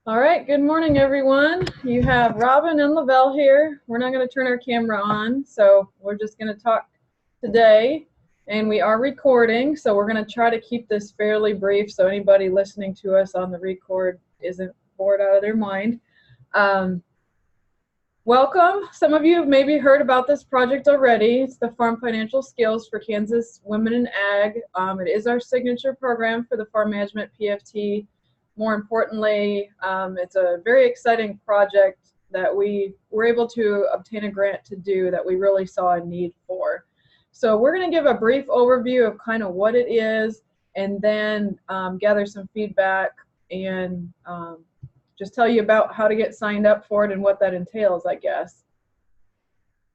All right, good morning, everyone. You have Robin and Lavelle here. We're not going to turn our camera on, so we're just going to talk today, and we are recording, so we're going to try to keep this fairly brief so anybody listening to us on the record isn't bored out of their mind. Welcome. Some of you have maybe heard about this project already. It's the Farm Financial Skills for Kansas Women in Ag. It is our signature program for the Farm Management PFT. More importantly, it's a very exciting project that we were able to obtain a grant to do that we really saw a need for. So we're going to give a brief overview of kind of what it is, and then gather some feedback and just tell you about how to get signed up for it and what that entails, I guess.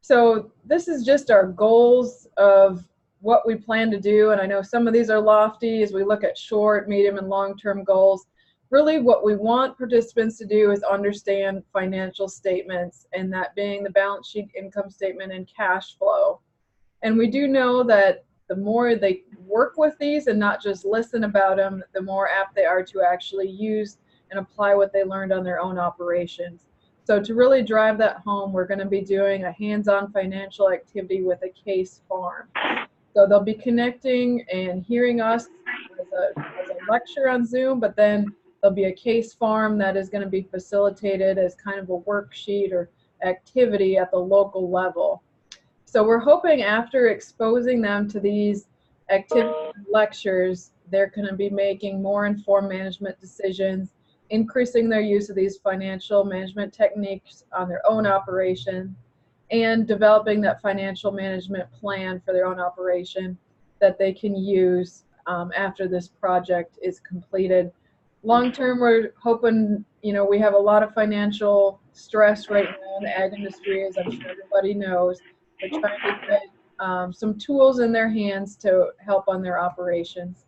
So this is just our goals of what we plan to do, and I know some of these are lofty as we look at short, medium, and long-term goals. Really what we want participants to do is understand financial statements, and that being the balance sheet, income statement, and cash flow. And we do know that the more they work with these and not just listen about them, the more apt they are to actually use and apply what they learned on their own operations. So to really drive that home, we're going to be doing a hands-on financial activity with a case farm. So they'll be connecting and hearing us as a lecture on Zoom, but then there'll be a case farm that is going to be facilitated as kind of a worksheet or activity at the local level. So we're hoping after exposing them to these activity lectures, they're going to be making more informed management decisions, increasing their use of these financial management techniques on their own operation, and developing that financial management plan for their own operation that they can use after this project is completed. Long term, we're hoping, we have a lot of financial stress right now in the ag industry, as I'm sure everybody knows. They're trying to get some tools in their hands to help on their operations.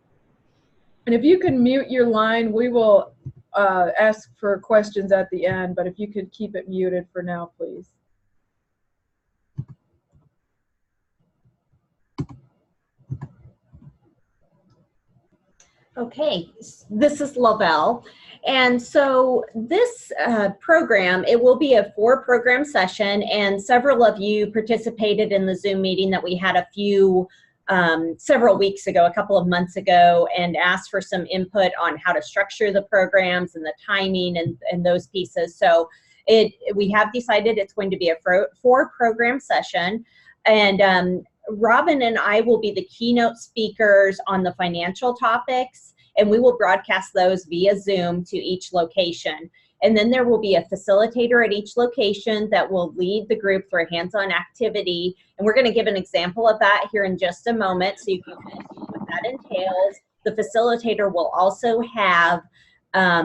And if you can mute your line, we will ask for questions at the end, but if you could keep it muted for now, please. Okay, this is Lavelle. And so this program, it will be a 4-program session, and several of you participated in the Zoom meeting that we had several weeks ago, a couple of months ago, and asked for some input on how to structure the programs and the timing and those pieces. So we have decided it's going to be a 4-program session, and Robin and I will be the keynote speakers on the financial topics, and we will broadcast those via Zoom to each location. And then there will be a facilitator at each location that will lead the group through a hands-on activity. And we're going to give an example of that here in just a moment so you can kind of see what that entails. The facilitator will also have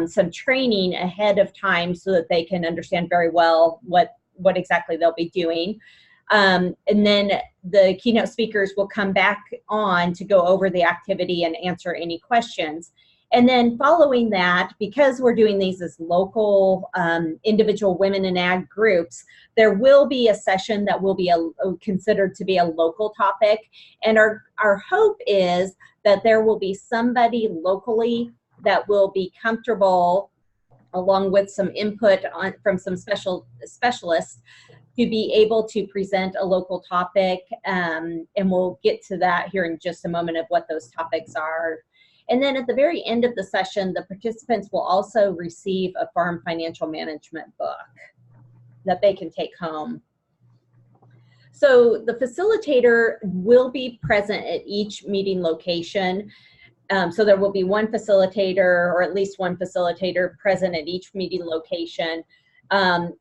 some training ahead of time so that they can understand very well what exactly they'll be doing. And then the keynote speakers will come back on to go over the activity and answer any questions. And then following that, because we're doing these as local individual women in ag groups, there will be a session that will be considered to be a local topic. And our hope is that there will be somebody locally that will be comfortable, along with some input from some specialists, to be able to present a local topic, and we'll get to that here in just a moment of what those topics are. And then at the very end of the session, the participants will also receive a farm financial management book that they can take home. So the facilitator will be present at each meeting location. So there will be one facilitator, or at least one facilitator, present at each meeting location.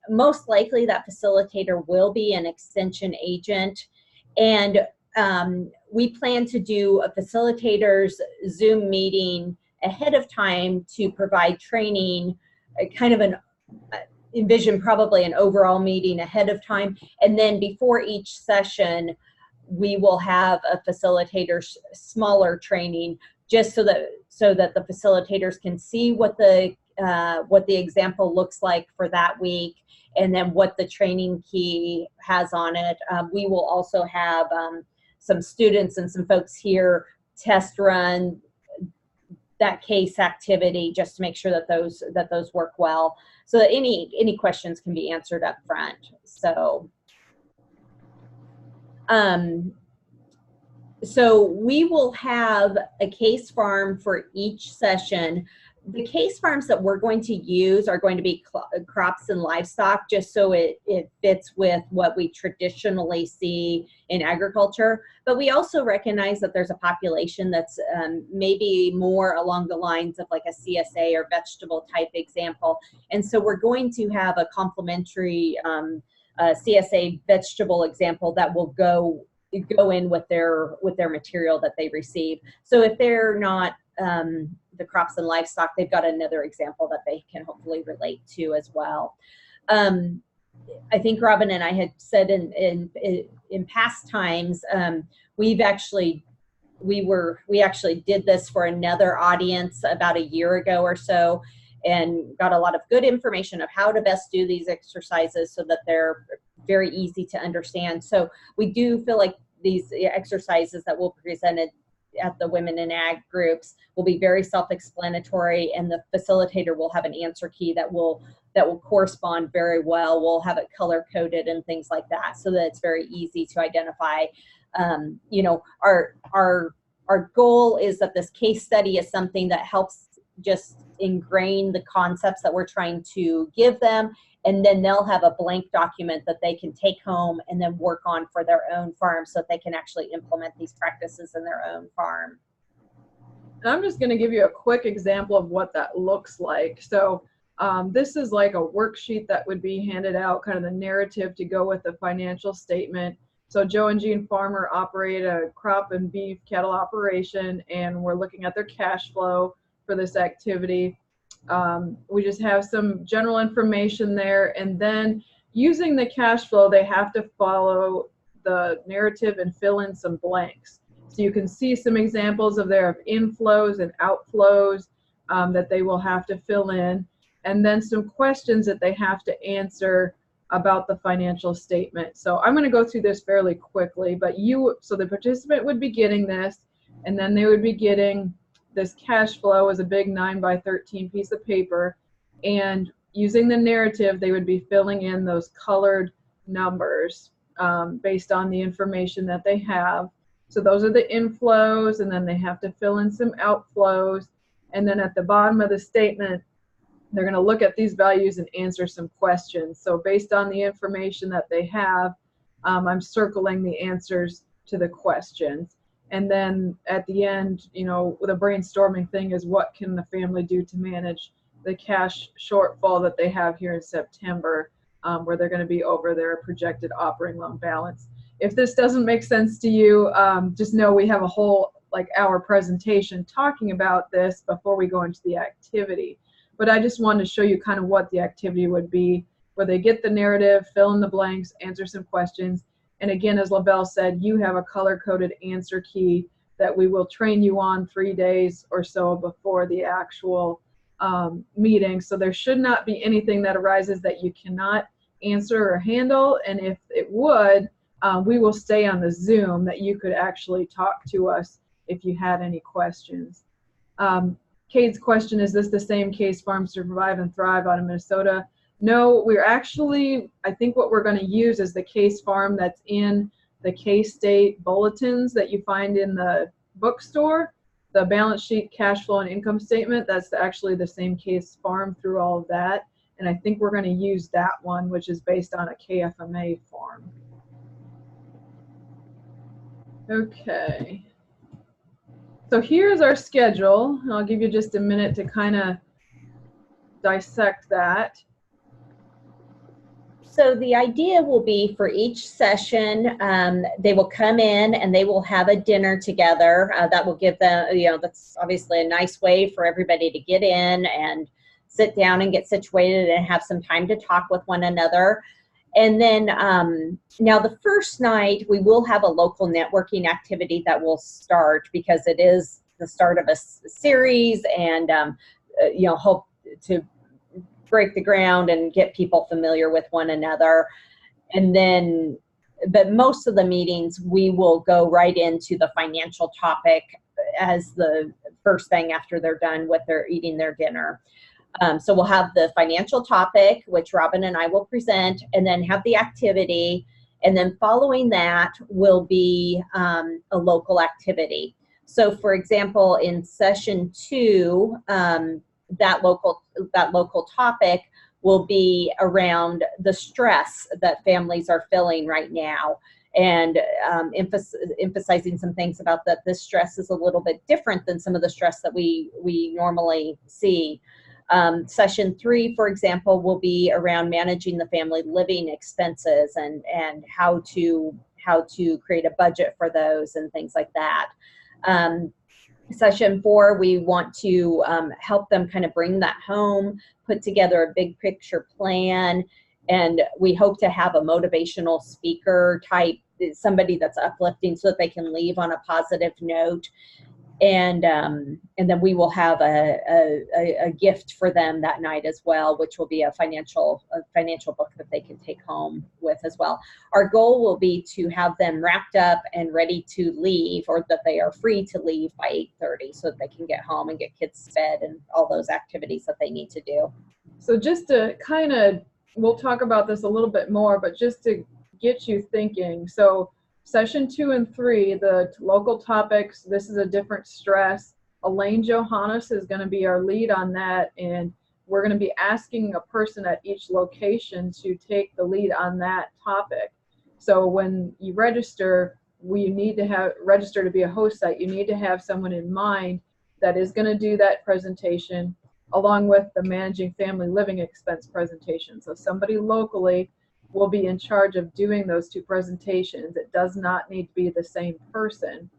Most likely that facilitator will be an extension agent, and we plan to do a facilitator's Zoom meeting ahead of time to provide training, envision probably an overall meeting ahead of time, and then before each session we will have a facilitator's smaller training, just so that the facilitators can see what the example looks like for that week, and then what the training key has on it. We will also have some students and some folks here test run that case activity, just to make sure that those work well, so that any questions can be answered up front. So so we will have a case farm for each session. The case farms that we're going to use are going to be crops and livestock, just so it fits with what we traditionally see in agriculture. But we also recognize that there's a population that's maybe more along the lines of like a CSA or vegetable type example. And so we're going to have a complementary CSA vegetable example that will go in with their material that they receive. So if they're not the crops and livestock, they've got another example that they can hopefully relate to as well. I think Robin and I had said in past times, we actually did this for another audience about a year ago or so, and got a lot of good information of how to best do these exercises so that they're very easy to understand. So we do feel like these exercises that we'll present at the Women in Ag groups will be very self-explanatory, and the facilitator will have an answer key that will correspond very well. We'll have it color-coded and things like that, so that it's very easy to identify. You know, our goal is that this case study is something that helps just ingrain the concepts that we're trying to give them, and then they'll have a blank document that they can take home and then work on for their own farm, so that they can actually implement these practices in their own farm. And I'm just going to give you a quick example of what that looks like. So this is like a worksheet that would be handed out, kind of the narrative to go with the financial statement. So Joe and Jean Farmer operate a crop and beef cattle operation, and we're looking at their cash flow for this activity. We just have some general information there, and then using the cash flow, they have to follow the narrative and fill in some blanks. So you can see some examples of their inflows and outflows that they will have to fill in, and then some questions that they have to answer about the financial statement. So I'm going to go through this fairly quickly, but so the participant would be getting this, and then they would be getting this cash flow as a big 9x13 piece of paper, and using the narrative, they would be filling in those colored numbers based on the information that they have. So those are the inflows, and then they have to fill in some outflows, and then at the bottom of the statement, they're going to look at these values and answer some questions. So based on the information that they have, I'm circling the answers to the questions. And then at the end, you know, the brainstorming thing is, what can the family do to manage the cash shortfall that they have here in September, where they're going to be over their projected operating loan balance. If this doesn't make sense to you, just know we have a whole hour presentation talking about this before we go into the activity. But I just wanted to show you kind of what the activity would be, where they get the narrative, fill in the blanks, answer some questions. And again, as LaBelle said, you have a color-coded answer key that we will train you on 3 days or so before the actual meeting. So there should not be anything that arises that you cannot answer or handle. And if it would, we will stay on the Zoom that you could actually talk to us if you had any questions. Cade's question, is this the same case farm survive and thrive out of Minnesota? No, we're actually, I think what we're going to use is the case farm that's in the K-State bulletins that you find in the bookstore. The balance sheet, cash flow, and income statement, that's actually the same case farm through all of that. And I think we're going to use that one, which is based on a KFMA farm. Okay. So here's our schedule. I'll give you just a minute to kind of dissect that. So the idea will be for each session, they will come in and they will have a dinner together. That will give them, you know, that's obviously a nice way for everybody to get in and sit down and get situated and have some time to talk with one another. And then now the first night, we will have a local networking activity that will start, because it is the start of a series, and you know, hope to break the ground and get people familiar with one another. And then, but most of the meetings, we will go right into the financial topic as the first thing after they're done with their eating their dinner. So we'll have the financial topic, which Robin and I will present, and then have the activity. And then following that will be a local activity. So for example, in session 2, that local topic will be around the stress that families are feeling right now, and emphasizing some things about that this stress is a little bit different than some of the stress that we normally see. Session 3, for example, will be around managing the family living expenses and how to create a budget for those and things like that. Session 4, we want to help them kind of bring that home, put together a big picture plan, and we hope to have a motivational speaker type, somebody that's uplifting so that they can leave on a positive note. And then we will have a gift for them that night as well, which will be a financial book that they can take home with as well. Our goal will be to have them wrapped up and ready to leave, or that they are free to leave by 8:30, so that they can get home and get kids fed and all those activities that they need to do. So just to kind of, we'll talk about this a little bit more, but just to get you thinking. So session 2 and 3, the local topics, this is a different stress. Elaine Johannes is going to be our lead on that, and we're going to be asking a person at each location to take the lead on that topic. So when you register, we need to register to be a host site. You need to have someone in mind that is going to do that presentation, along with the managing family living expense presentation. So somebody locally will be in charge of doing those 2 presentations. It does not need to be the same person,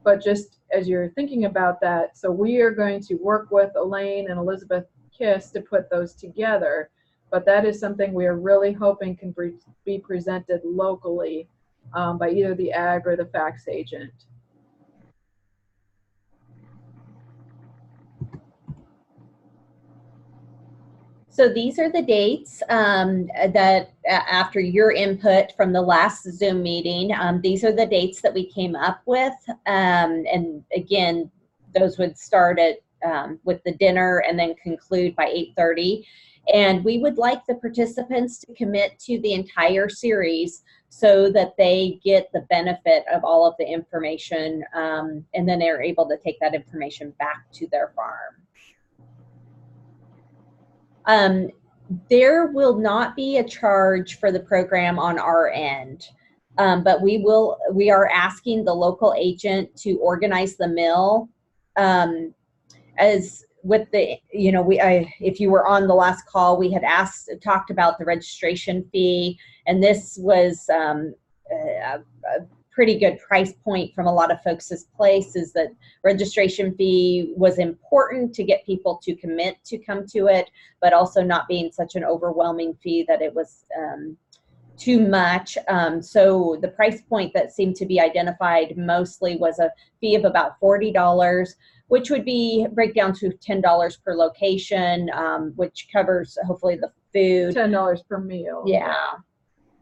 but just as you're thinking about that, so we are going to work with Elaine and Elizabeth Kiss to put those together, but that is something we are really hoping can be presented locally by either the ag or the fax agent. So these are the dates that after your input from the last Zoom meeting, these are the dates that we came up with. And again, those would start at with the dinner and then conclude by 8:30. And we would like the participants to commit to the entire series so that they get the benefit of all of the information, and then they're able to take that information back to their farm. There will not be a charge for the program on our end, but we are asking the local agent to organize the mill. As with the, if you were on the last call, we had talked about the registration fee, and this was a pretty good price point from a lot of folks' place, is that registration fee was important to get people to commit to come to it, but also not being such an overwhelming fee that it was too much. So the price point that seemed to be identified mostly was a fee of about $40, which would break down to $10 per location, which covers hopefully the food. $10 per meal. Yeah.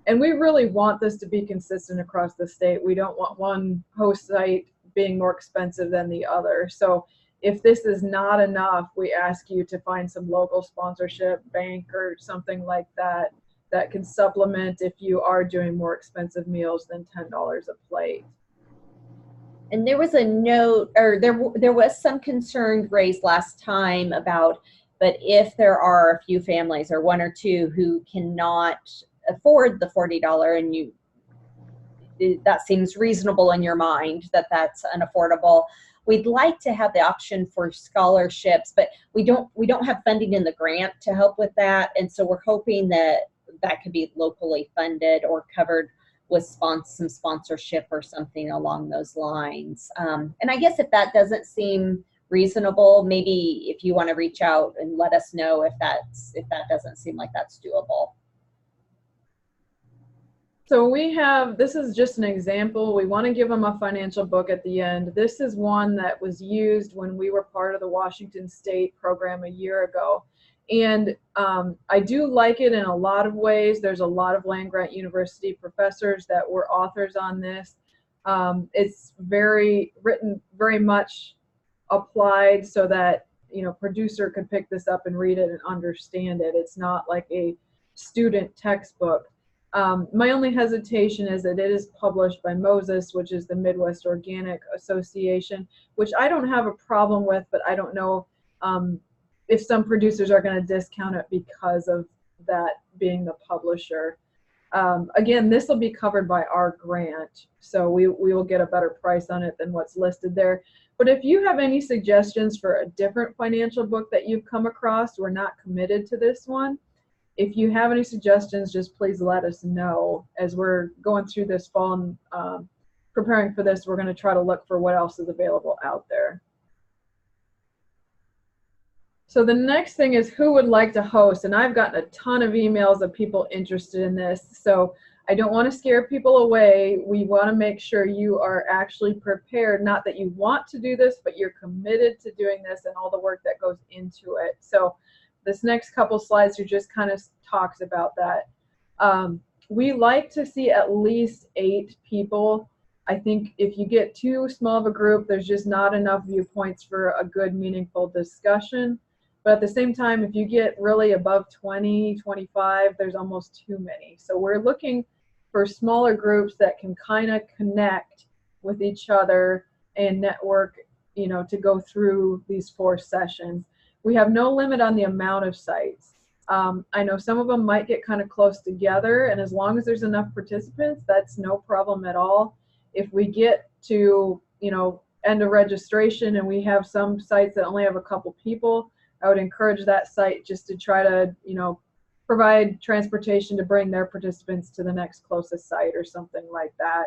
And we really want this to be consistent across the state. We don't want one host site being more expensive than the other. So if this is not enough, we ask you to find some local sponsorship, bank or something like that, that can supplement if you are doing more expensive meals than $10 a plate. And there was a note, or there was some concern raised last time about, but if there are a few families or 1 or 2 who cannot afford the $40 and that seems reasonable in your mind that that's unaffordable, we'd like to have the option for scholarships, but we don't have funding in the grant to help with that, and so we're hoping that could be locally funded or covered with some sponsorship or something along those lines. And I guess if that doesn't seem reasonable, maybe if you want to reach out and let us know if that doesn't seem like that's doable. So this is just an example. We want to give them a financial book at the end. This is one that was used when we were part of the Washington State program a year ago. And I do like it in a lot of ways. There's a lot of land-grant university professors that were authors on this. It's written very much applied so that, you know, producer could pick this up and read it and understand it. It's not like a student textbook. My only hesitation is that it is published by Moses, which is the Midwest Organic Association, which I don't have a problem with, but I don't know if some producers are going to discount it because of that being the publisher. Again, this will be covered by our grant, so we will get a better price on it than what's listed there. But if you have any suggestions for a different financial book that you've come across, we're not committed to this one. If you have any suggestions, just please let us know. As we're going through this fall and preparing for this, we're going to try to look for what else is available out there. So the next thing is who would like to host, and I've gotten a ton of emails of people interested in this, so I don't want to scare people away. We want to make sure you are actually prepared, not that you want to do this, but you're committed to doing this and all the work that goes into it. So this next couple slides are just kind of talks about that. We like to see at least 8 people. I think if you get too small of a group, there's just not enough viewpoints for a good, meaningful discussion. But at the same time, if you get really above 20, 25, there's almost too many. So we're looking for smaller groups that can kind of connect with each other and network, you know, to go through these 4 sessions. We have no limit on the amount of sites. I know some of them might get kind of close together, and as long as there's enough participants, that's no problem at all. If we get to, you know, end of registration and we have some sites that only have a couple people, I would encourage that site just to try to, you know, provide transportation to bring their participants to the next closest site or something like that.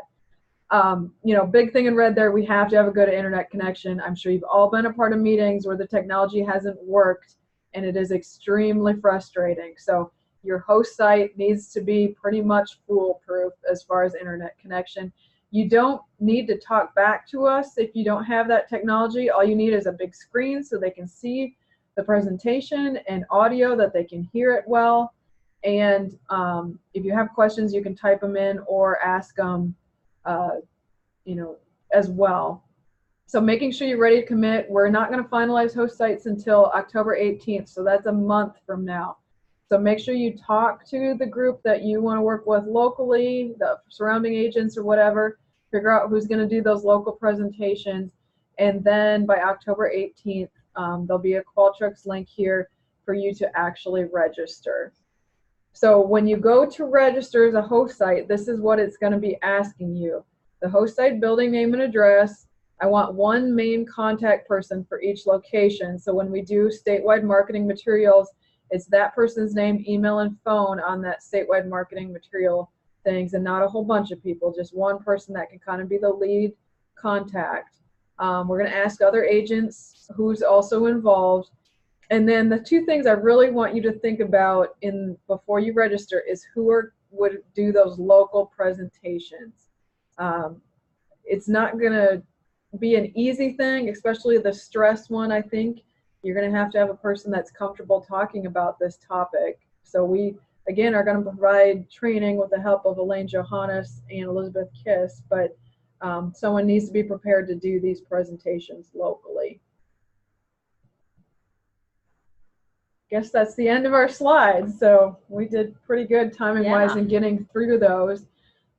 You know, big thing in red there, we have to have a good internet connection. I'm sure you've all been a part of meetings where the technology hasn't worked, and it is extremely frustrating. So your host site needs to be pretty much foolproof as far as internet connection. You don't need to talk back to us if you don't have that technology. All you need is a big screen so they can see the presentation and audio, that they can hear it well. And if you have questions, you can type them in or ask them, you know, as well. So making sure you're ready to commit. We're not going to finalize host sites until October 18th, so that's a month from now. So make sure you talk to the group that you want to work with locally, the surrounding agents or whatever, figure out who's going to do those local presentations, and then by October 18th, there'll be a Qualtrics link here for you to actually register. So when you go to register as a host site, this is what it's going to be asking you. The host site building name and address. I want one main contact person for each location. So when we do statewide marketing materials, it's that person's name, email, and phone on that statewide marketing material things, and not a whole bunch of people, just one person that can kind of be the lead contact. We're going to ask other agents who's also involved. And then the 2 things I really want you to think about before you register is who would do those local presentations. It's not going to be an easy thing, especially the stress one. I think you're going to have a person that's comfortable talking about this topic. So we, again, are going to provide training with the help of Elaine Johannes and Elizabeth Kiss, but someone needs to be prepared to do these presentations locally. Guess that's the end of our slides. So we did pretty good timing-wise in getting through those.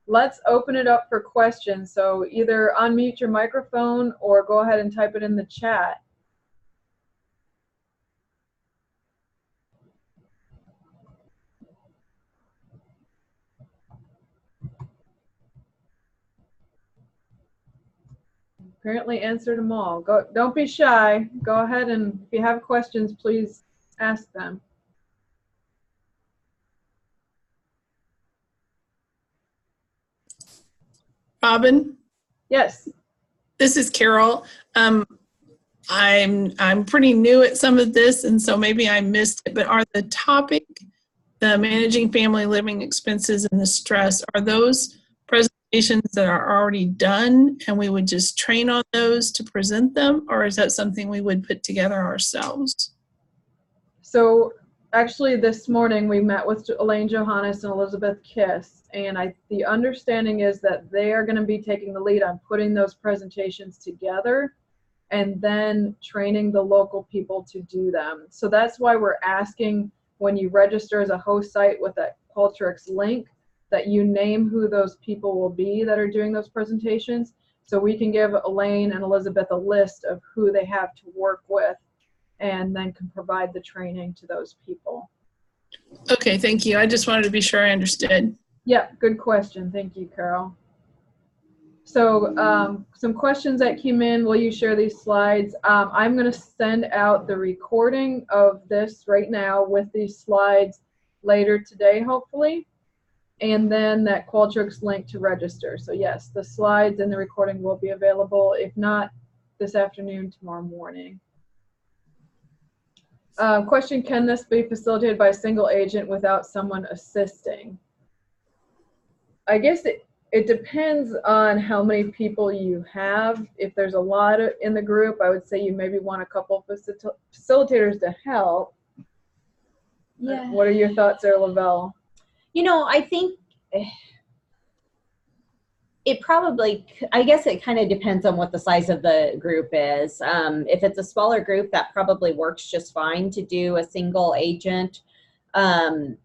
Let's open it up for questions. So either unmute your microphone or go ahead and type it in the chat. Apparently answered them all. Don't be shy. Go ahead, and if you have questions, please ask them. Robin? Yes. This is Carol. I'm pretty new at some of this, and so maybe I missed it, but are the topic, the managing family living expenses and the stress, are those presentations that are already done and we would just train on those to present them, or is that something we would put together ourselves? So actually this morning we met with Elaine Johannes and Elizabeth Kiss, and the understanding is that they are going to be taking the lead on putting those presentations together, and then training the local people to do them. So that's why we're asking when you register as a host site with that Qualtrics link that you name who those people will be that are doing those presentations, so we can give Elaine and Elizabeth a list of who they have to work with and then can provide the training to those people. Okay, thank you. I just wanted to be sure I understood. Yeah, good question. Thank you, Carol. So some questions that came in. Will you share these slides? I'm going to send out the recording of this right now with these slides later today, hopefully, and then that Qualtrics link to register. So yes, the slides and the recording will be available, if not this afternoon, tomorrow morning. Question, can this be facilitated by a single agent without someone assisting? I guess it depends on how many people you have. If there's a lot in the group, I would say you maybe want a couple facilitators to help. Yeah. What are your thoughts there, Lavelle? You know, I think it probably, I guess it kind of depends on what the size of the group is. If it's a smaller group, that probably works just fine to do a single agent. And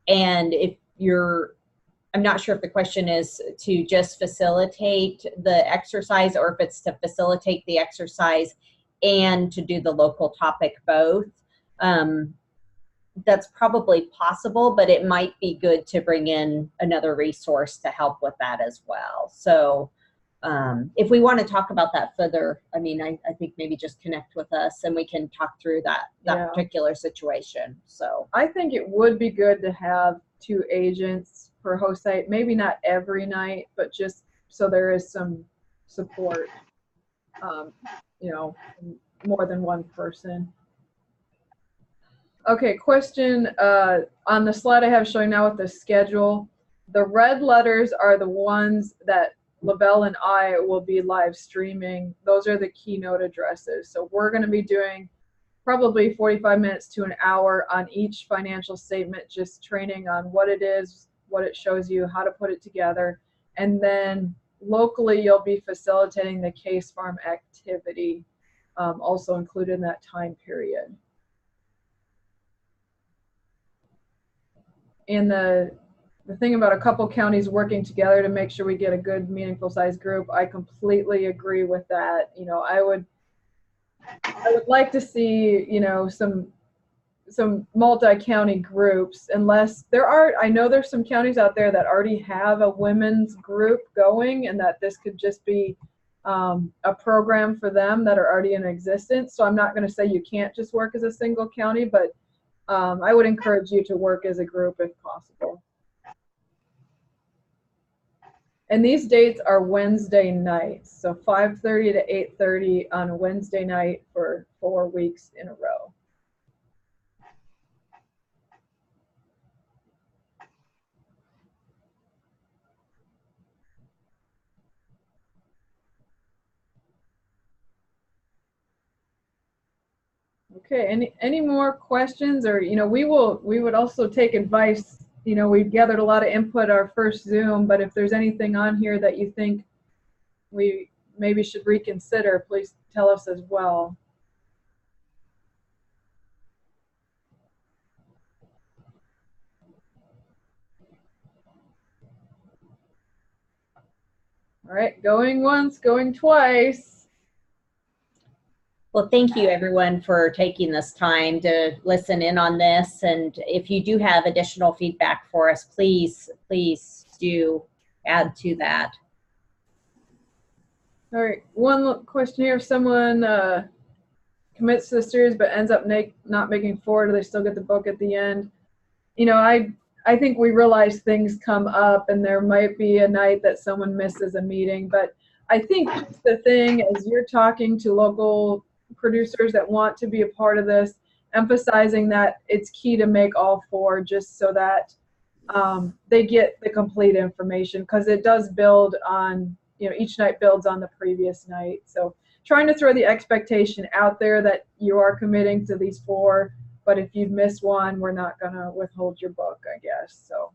if you're, I'm not sure if the question is to just facilitate the exercise or if it's to facilitate the exercise and to do the local topic both. That's probably possible, but it might be good to bring in another resource to help with that as well. So if we want to talk about that further, I mean, I think maybe just connect with us and we can talk through that particular situation. So I think it would be good to have 2 agents per host site, maybe not every night, but just so there is some support, you know, more than one person. Okay, question on the slide I have showing now with the schedule. The red letters are the ones that Lavelle and I will be live streaming. Those are the keynote addresses. So we're going to be doing probably 45 minutes to an hour on each financial statement, just training on what it is, what it shows you, how to put it together. And then locally, you'll be facilitating the case farm activity, also included in that time period. And the thing about a couple counties working together to make sure we get a good, meaningful size group, I completely agree with that. You know, I would like to see, you know, some multi-county groups, unless there are, I know there's some counties out there that already have a women's group going, and that this could just be a program for them that are already in existence. So I'm not going to say you can't just work as a single county, but I would encourage you to work as a group if possible. And these dates are Wednesday nights, so 5:30 to 8:30 on a Wednesday night for 4 weeks in a row. Okay, any more questions? Or, you know, we would also take advice. You know, we've gathered a lot of input our first Zoom, but if there's anything on here that you think we maybe should reconsider, please tell us as well. All right, going once, going twice. well, thank you everyone for taking this time to listen in on this. And if you do have additional feedback for us, please do add to that. All right, one question here. If someone commits to the series but ends up not making forward, do they still get the book at the end? You know, I think we realize things come up and there might be a night that someone misses a meeting, but I think the thing is you're talking to local producers that want to be a part of this, emphasizing that it's key to make all 4 just so that they get the complete information, because it does build on, you know, each night builds on the previous night. So trying to throw the expectation out there that you are committing to these 4, but if you've missed one, we're not going to withhold your book, I guess. So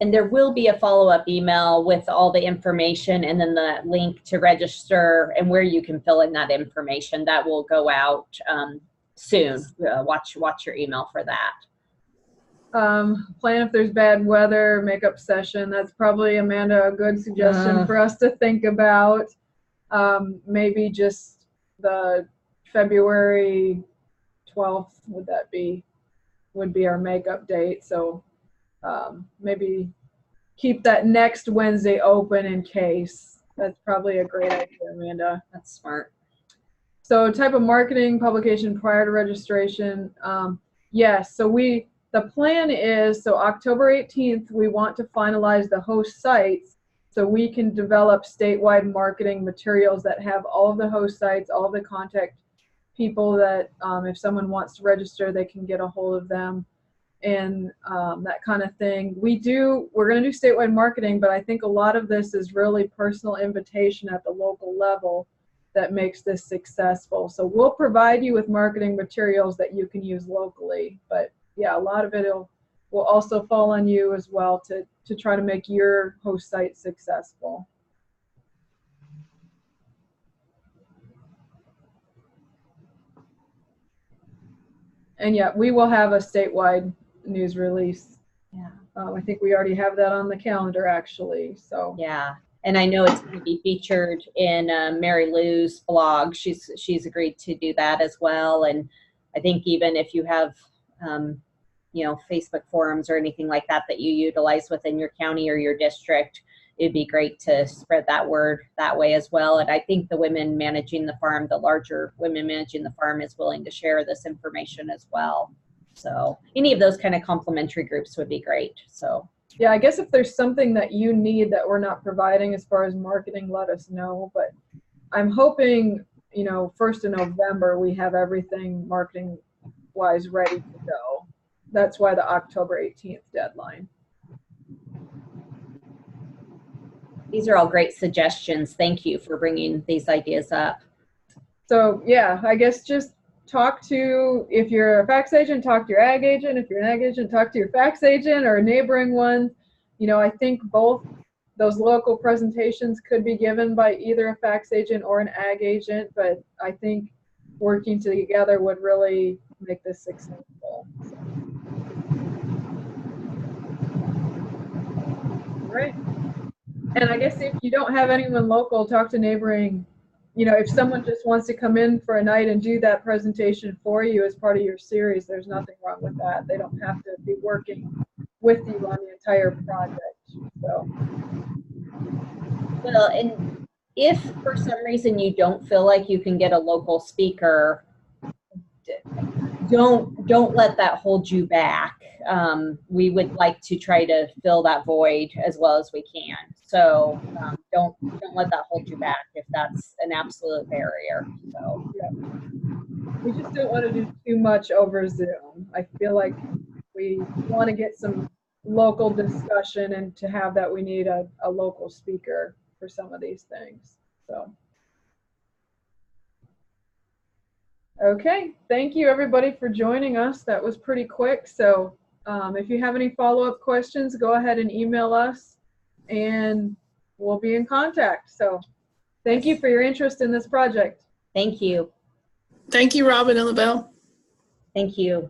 And there will be a follow-up email with all the information and then the link to register and where you can fill in that information. That will go out soon. Watch your email for that. Plan if there's bad weather, makeup session. That's probably, Amanda, a good suggestion for us to think about. Maybe just the February 12th, would be our makeup date. So maybe keep that next Wednesday open in case. That's probably a great idea, Amanda. That's smart. So type of marketing publication prior to registration. Yes, so the plan is, so October 18th, we want to finalize the host sites so we can develop statewide marketing materials that have all of the host sites, all of the contact people that if someone wants to register, they can get a hold of them and that kind of thing. We're going to do statewide marketing, but I think a lot of this is really personal invitation at the local level that makes this successful. So we'll provide you with marketing materials that you can use locally, but yeah, a lot of it will also fall on you as well to try to make your host site successful. And yeah, we will have a statewide news release. Yeah. I think we already have that on the calendar actually. So yeah, and I know it's going to be featured in Mary Lou's blog. She's agreed to do that as well. And I think even if you have Facebook forums or anything like that you utilize within your county or your district, it'd be great to spread that word that way as well. And I think the women managing the farm, the larger women managing the farm, is willing to share this information as well. So any of those kind of complementary groups would be great. So yeah, I guess if there's something that you need that we're not providing as far as marketing, let us know. But I'm hoping, 1st of November, we have everything marketing wise ready to go. That's why the October 18th deadline. These are all great suggestions. Thank you for bringing these ideas up. So yeah, I guess just if you're a fax agent, talk to your ag agent. If you're an ag agent, talk to your fax agent or a neighboring one. I think both those local presentations could be given by either a fax agent or an ag agent, but I think working together would really make this successful. So. Right. And I guess if you don't have anyone local, talk to neighboring. If someone just wants to come in for a night and do that presentation for you as part of your series, there's nothing wrong with that. They don't have to be working with you on the entire project. So. Well, and if for some reason you don't feel like you can get a local speaker, don't let that hold you back. We would like to try to fill that void as well as we can. So don't let that hold you back if that's an absolute barrier. So yeah. We just don't want to do too much over Zoom. I feel like we want to get some local discussion, and to have that we need a local speaker for some of these things. So. Okay, thank you everybody for joining us. That was pretty quick. So if you have any follow-up questions, go ahead and email us and we'll be in contact. So thank you for your interest in this project. thank you. Thank you, Robin and LaBelle. Thank you.